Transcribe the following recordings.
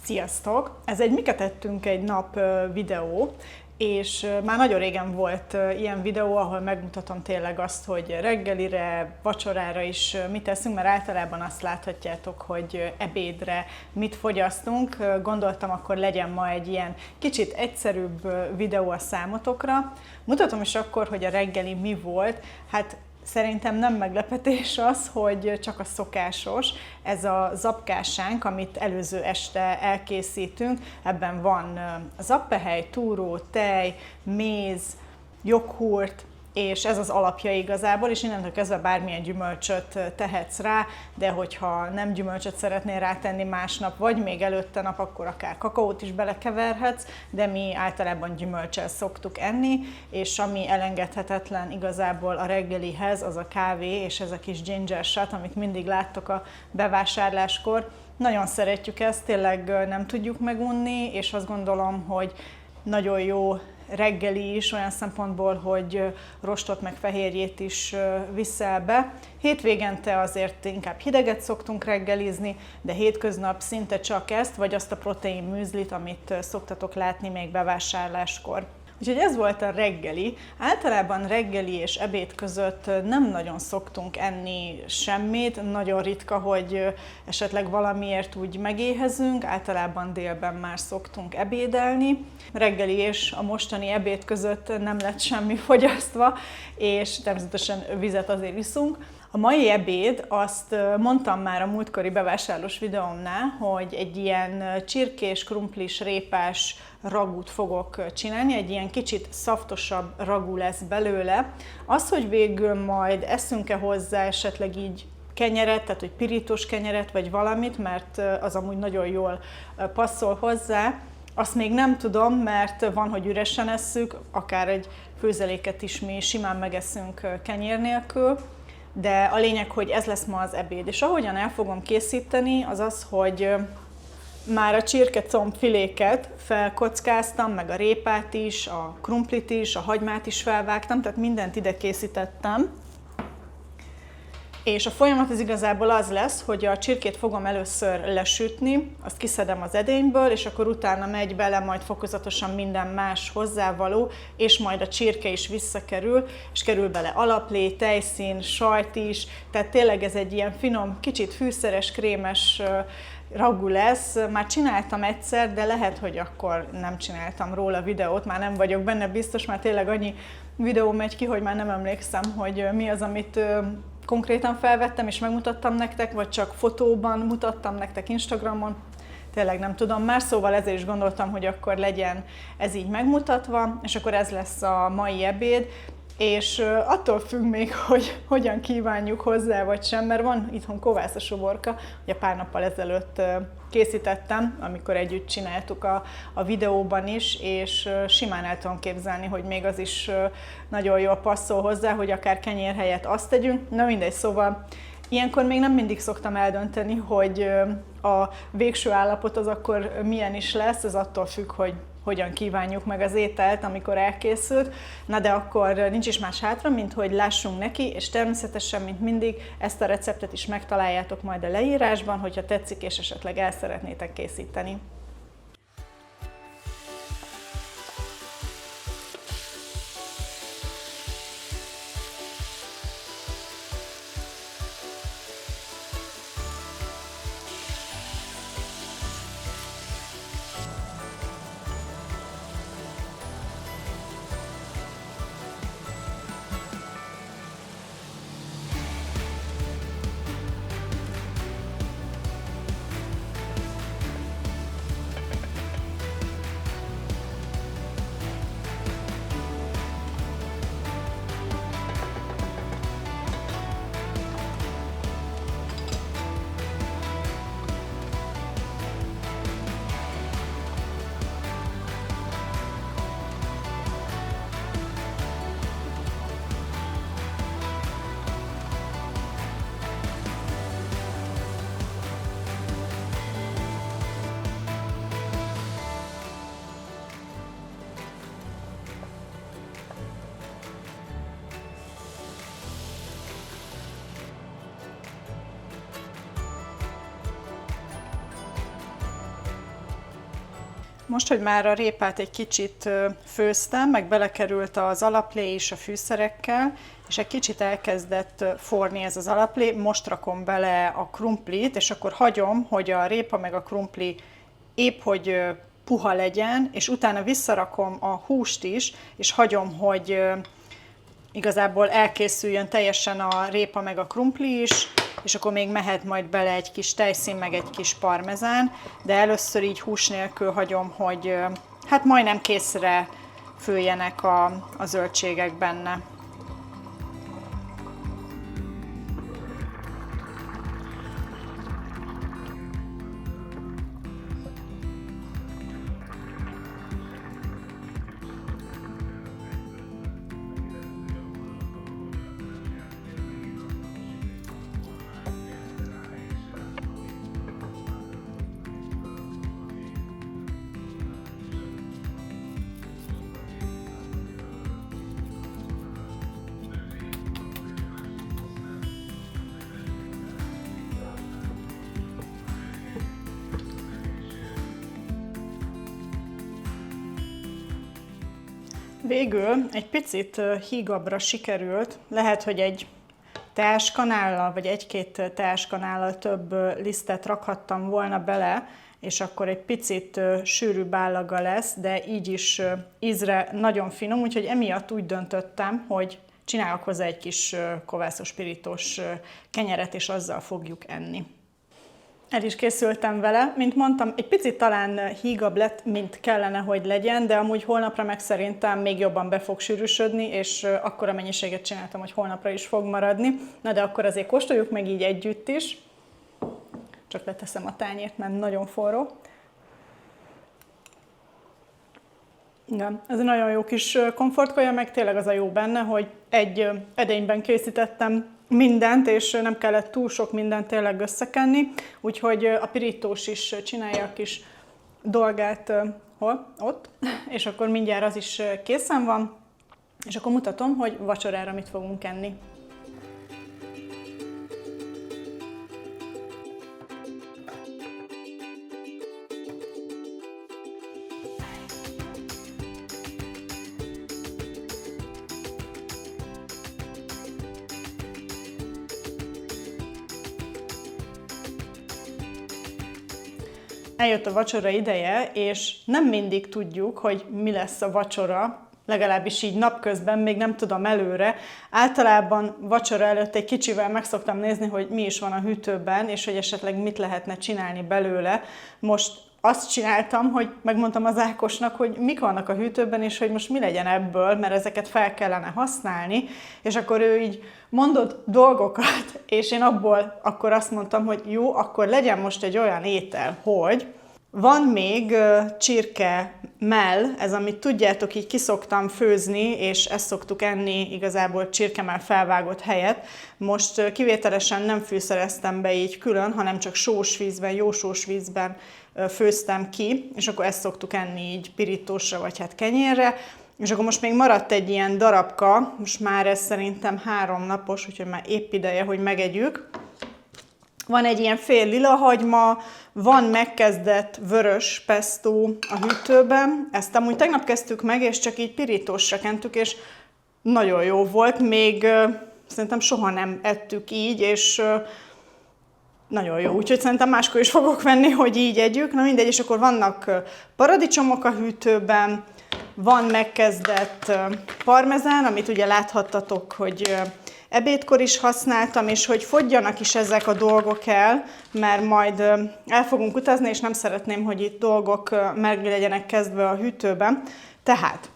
Sziasztok! Ez egy Miket ettünk egy nap videó, és már nagyon régen volt ilyen videó, ahol megmutatom tényleg azt, hogy reggelire, vacsorára is mit teszünk, mert általában azt láthatjátok, hogy ebédre mit fogyasztunk. Gondoltam, akkor legyen ma egy ilyen kicsit egyszerűbb videó a számotokra. Mutatom is akkor, hogy a reggeli mi volt. Hát szerintem nem meglepetés az, hogy csak a szokásos, ez a zapkásánk, amit előző este elkészítünk. Ebben van zappehely, túró, tej, méz, joghurt, és ez az alapja igazából, és innentől kezdve bármilyen gyümölcsöt tehetsz rá, de hogyha nem gyümölcsöt szeretnél rátenni másnap, vagy még előtte nap, akkor akár kakaót is belekeverhetsz, de mi általában gyümölccsel szoktuk enni, és ami elengedhetetlen igazából a reggelihez, az a kávé, és ez a kis ginger shot, amit mindig láttok a bevásárláskor. Nagyon szeretjük ezt, tényleg nem tudjuk megunni, és azt gondolom, hogy nagyon jó reggeli is, olyan szempontból, hogy rostot meg fehérjét is viszel be. Hétvégente azért inkább hideget szoktunk reggelizni, de hétköznap szinte csak ezt, vagy azt a protein műzlit, amit szoktatok látni még bevásárláskor. Úgyhogy ez volt a reggeli. Általában reggeli és ebéd között nem nagyon szoktunk enni semmit, nagyon ritka, hogy esetleg valamiért úgy megéhezünk, általában délben már szoktunk ebédelni. Reggeli és a mostani ebéd között nem lett semmi fogyasztva, és természetesen vizet azért iszunk. A mai ebéd, azt mondtam már a múltkori bevásárlós videómnál, hogy egy ilyen csirkés, krumplis, répás ragút fogok csinálni, egy ilyen kicsit szaftosabb ragú lesz belőle. Az, hogy végül majd eszünk-e hozzá esetleg így kenyeret, tehát hogy pirítós kenyeret vagy valamit, mert az amúgy nagyon jól passzol hozzá, azt még nem tudom, mert van, hogy üresen esszük, akár egy főzeléket is mi simán megeszünk kenyér nélkül. De a lényeg, hogy ez lesz ma az ebéd. És ahogyan el fogom készíteni, az az, hogy már a csirkecombfiléket felkockáztam, meg a répát is, a krumplit is, a hagymát is felvágtam, tehát mindent ide készítettem. És a folyamat az igazából az lesz, hogy a csirkét fogom először lesütni, azt kiszedem az edényből, és akkor utána megy bele majd fokozatosan minden más hozzávaló, és majd a csirke is visszakerül, és kerül bele alaplé, tejszín, sajt is, tehát tényleg ez egy ilyen finom, kicsit fűszeres, krémes ragú lesz. Már csináltam egyszer, de lehet, hogy akkor nem csináltam róla videót, már nem vagyok benne biztos, már tényleg annyi videó megy ki, hogy már nem emlékszem, hogy mi az, amit konkrétan felvettem és megmutattam nektek, vagy csak fotóban mutattam nektek Instagramon, tényleg nem tudom már, szóval ezért is gondoltam, hogy akkor legyen ez így megmutatva, és akkor ez lesz a mai ebéd, és attól függ még, hogy hogyan kívánjuk hozzá, vagy sem, mert van itthon kovászos uborka, ugye pár nappal ezelőtt készítettem, amikor együtt csináltuk a videóban is, és simán el tudom képzelni, hogy még az is nagyon jól passzol hozzá, hogy akár kenyér helyett azt tegyünk. Na mindegy, szóval ilyenkor még nem mindig szoktam eldönteni, hogy a végső állapot az akkor milyen is lesz, ez attól függ, hogy hogyan kívánjuk meg az ételt, amikor elkészült. Na de akkor nincs is más hátra, mint hogy lássunk neki, és természetesen, mint mindig, ezt a receptet is megtaláljátok majd a leírásban, hogyha tetszik, és esetleg el szeretnétek készíteni. Most, hogy már a répát egy kicsit főztem, meg belekerült az alaplé is a fűszerekkel, és egy kicsit elkezdett forni ez az alaplé, most rakom bele a krumplit, és akkor hagyom, hogy a répa meg a krumpli épp hogy puha legyen, és utána visszarakom a húst is, és hagyom, hogy igazából elkészüljön teljesen a répa meg a krumpli is, és akkor még mehet majd bele egy kis tejszín, meg egy kis parmezán, de először így hús nélkül hagyom, hogy hát majdnem készre főjenek a zöldségek benne. Végül egy picit hígabbra sikerült, lehet, hogy egy teáskanállal, vagy egy-két teáskanállal több lisztet rakhattam volna bele, és akkor egy picit sűrűbb állaga lesz, de így is ízre nagyon finom, úgyhogy emiatt úgy döntöttem, hogy csinálok hozzá egy kis kovászos pirítós kenyeret, és azzal fogjuk enni. El is készültem vele, mint mondtam, egy picit talán hígabb lett, mint kellene, hogy legyen, de amúgy holnapra meg szerintem még jobban be fog sűrűsödni, és akkora mennyiséget csináltam, hogy holnapra is fog maradni. Na de akkor azért kóstoljuk meg így együtt is. Csak leteszem a tányért, mert nagyon forró. Igen, ez egy nagyon jó kis komfortkaja, meg tényleg az a jó benne, hogy egy edényben készítettem mindent, és nem kellett túl sok mindent tényleg összekenni, úgyhogy a pirítós is csinálja a kis dolgát ott, és akkor mindjárt az is készen van, és akkor mutatom, hogy vacsorára mit fogunk enni. Eljött a vacsora ideje, és nem mindig tudjuk, hogy mi lesz a vacsora, legalábbis így napközben, még nem tudom előre. Általában vacsora előtt egy kicsivel meg szoktam nézni, hogy mi is van a hűtőben, és hogy esetleg mit lehetne csinálni belőle. Most azt csináltam, hogy megmondtam az Ákosnak, hogy mik vannak a hűtőben, és hogy most mi legyen ebből, mert ezeket fel kellene használni, és akkor ő így mondott dolgokat, és én abból akkor azt mondtam, hogy jó, akkor legyen most egy olyan étel, hogy van még csirke mell, ez amit tudjátok, így kiszoktam főzni, és ezt szoktuk enni igazából csirkemell felvágott helyett. Most kivételesen nem fűszereztem be így külön, hanem csak sós vízben, jó sós vízben főztem ki, és akkor ezt szoktuk enni így pirítósra, vagy hát kenyérre. És akkor most még maradt egy ilyen darabka, most már ez szerintem 3 napos, úgyhogy már épp ideje, hogy megegyük. Van egy ilyen fél lilahagyma, van megkezdett vörös pesto a hűtőben. Ezt amúgy tegnap kezdtük meg, és csak így pirítósra kentük, és nagyon jó volt. Még szerintem soha nem ettük így, és nagyon jó. Úgyhogy szerintem máskor is fogok venni, hogy így együk. Na mindegy, és akkor vannak paradicsomok a hűtőben, van megkezdett parmezán, amit ugye láthattatok, hogy ebédkor is használtam, és hogy fogyjanak is ezek a dolgok el, mert majd el fogunk utazni, és nem szeretném, hogy itt dolgok meg legyenek kezdve a hűtőben. Tehát,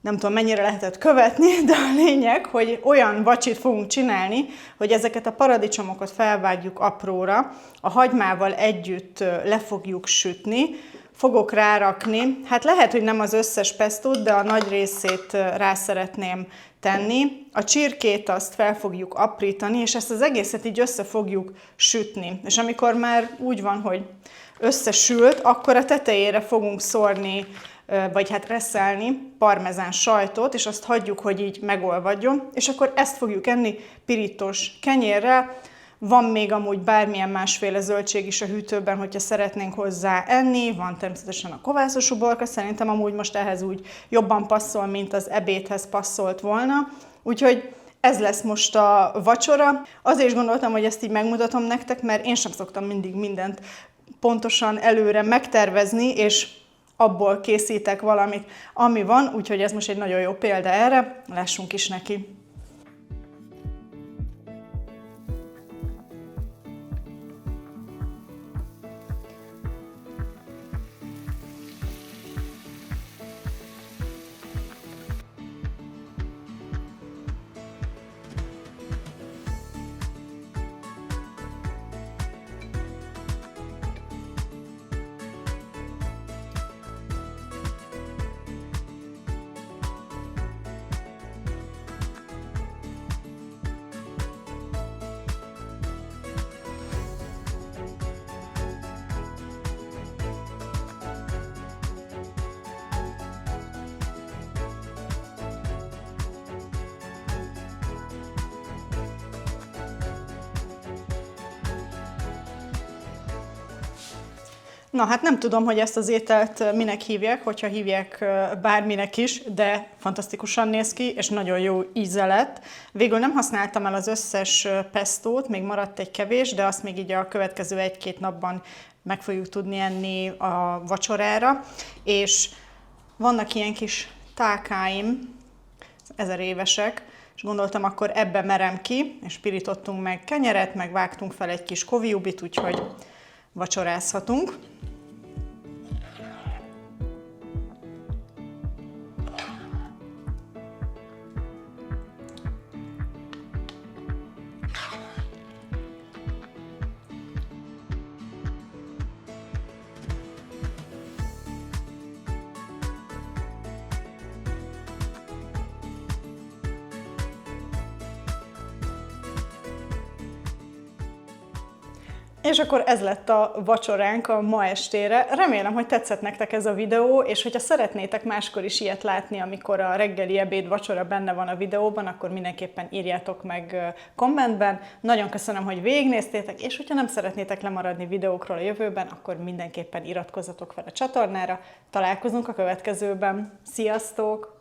nem tudom mennyire lehetett követni, de a lényeg, hogy olyan vacsit fogunk csinálni, hogy ezeket a paradicsomokat felvágjuk apróra, a hagymával együtt le fogjuk sütni, fogok rárakni, hát lehet, hogy nem az összes pestót, de a nagy részét rá szeretném tenni. A csirkét azt fel fogjuk aprítani, és ezt az egészet így össze fogjuk sütni. És amikor már úgy van, hogy összesült, akkor a tetejére fogunk szórni, vagy hát reszelni parmezán sajtot, és azt hagyjuk, hogy így megolvadjon, és akkor ezt fogjuk enni pirítós kenyérrel. Van még amúgy bármilyen másféle zöldség is a hűtőben, hogyha szeretnénk hozzá enni, van természetesen a kovászos uborka, szerintem amúgy most ehhez úgy jobban passzol, mint az ebédhez passzolt volna, úgyhogy ez lesz most a vacsora. Azért is gondoltam, hogy ezt így megmutatom nektek, mert én sem szoktam mindig mindent pontosan előre megtervezni, és abból készítek valamit, ami van, úgyhogy ez most egy nagyon jó példa erre, lássunk is neki. Na hát nem tudom, hogy ezt az ételt minek hívják, hogyha hívják bárminek is, de fantasztikusan néz ki, és nagyon jó íze lett. Végül nem használtam el az összes pestót, még maradt egy kevés, de azt még így a következő 1-2 napban meg fogjuk tudni enni a vacsorára. És vannak ilyen kis tálkáim, 1000 évesek, és gondoltam, akkor ebbe merem ki, és pirítottunk meg kenyeret, meg vágtunk fel egy kis koviubit, úgyhogy vacsorázhatunk. És akkor ez lett a vacsoránk a ma estére. Remélem, hogy tetszett nektek ez a videó, és hogyha szeretnétek máskor is ilyet látni, amikor a reggeli, ebéd, vacsora benne van a videóban, akkor mindenképpen írjátok meg kommentben. Nagyon köszönöm, hogy végignéztétek, és hogyha nem szeretnétek lemaradni videókról a jövőben, akkor mindenképpen iratkozzatok fel a csatornára. Találkozunk a következőben. Sziasztok!